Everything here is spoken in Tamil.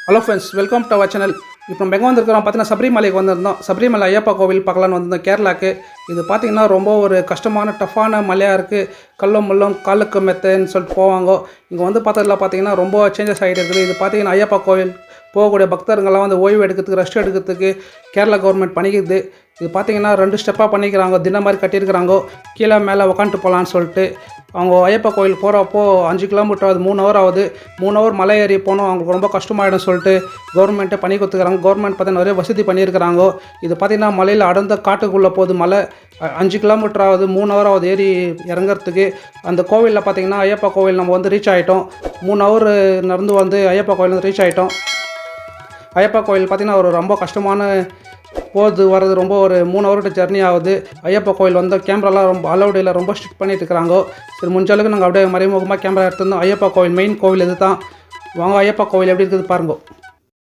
Hello friends, welcome to our channel. இப்போ நம்ம எங்கே வந்திருக்கிறோம் பார்த்தீங்கன்னா சபரிமலைக்கு வந்திருந்தோம். சபரிமலை ஐயப்பா கோவில் பார்க்கலான்னு வந்திருந்தோம் கேரளாவுக்கு. இது பார்த்திங்கன்னா ரொம்ப ஒரு கஷ்டமான டஃப்பான மலையாக இருக்குது. கல்லும் முள்ளும் காலுக்கு மெத்தன்னு சொல்லிட்டு போவாங்க. இங்கே வந்து பார்த்ததில் பார்த்திங்கன்னா ரொம்ப சேஞ்சஸ் ஆகிட்டு இருக்குது. இது பார்த்திங்கன்னா ஐயப்பா கோவில் போகக்கூடிய பக்தர்கள்லாம் வந்து ஓய்வு எடுக்கிறதுக்கு ரெஸ்ட் எடுக்கிறதுக்கு கேரளா கவர்மெண்ட் பண்ணிக்குது. இது பார்த்திங்கன்னா 2 ஸ்டெப்பாக பண்ணிக்கிறாங்க. தினம் மாதிரி கட்டியிருக்கிறாங்க. கீழே மேலே உக்காந்துட்டு போகலான்னு சொல்லிட்டு அவங்க ஐயப்பா கோயில் போகிறப்போ 5 கிலோமீட்டர் ஆகுது, 3 ஹவர் ஆகுது. 3 ஹவர் மலை ஏறி போனோம், அவங்களுக்கு ரொம்ப கஷ்டமாயிடும் சொல்லிட்டு கவர்மெண்ட்டே பண்ணி கொடுத்துக்கிறாங்க. கவர்மெண்ட் பார்த்தீங்கன்னா நிறைய வசதி பண்ணியிருக்கிறாங்க. இது பார்த்திங்கன்னா மலையில் அடர்ந்த காட்டுக்குள்ளே போகுது மலை. 5 கிலோமீட்டர் ஆகுது, 3 ஹவர் ஆகுது ஏறி இறங்குறதுக்கு. அந்த கோவிலில் பார்த்திங்கன்னா ஐயப்பா கோவில் நம்ம வந்து ரீச் ஆகிட்டோம். 3 ஹவர் நடந்து வந்து ஐயப்பா கோவில் ரீச் ஆகிட்டோம். ஐயப்பா கோயில் பார்த்திங்கன்னா ஒரு ரொம்ப கஷ்டமான போகிறது வர்றது, ரொம்ப ஒரு 3 ஹவர்கிட்ட ஜர்னி ஆகுது. ஐயப்பா கோயில் வந்து கேமராலாம் ரொம்ப அலௌடில் ரொம்ப ஸ்ட்ரிக்ட் பண்ணிட்டு இருக்கிறாங்க. சரி, முடிஞ்ச அளவுக்கு நாங்கள் அப்படியே மறைமுகமாக கேமரா எடுத்துருந்தோம். ஐயப்பா கோவில் மெயின் கோவில் இது தான். வாங்க ஐயப்பா கோவில் எப்படி இருக்குது பாருங்க.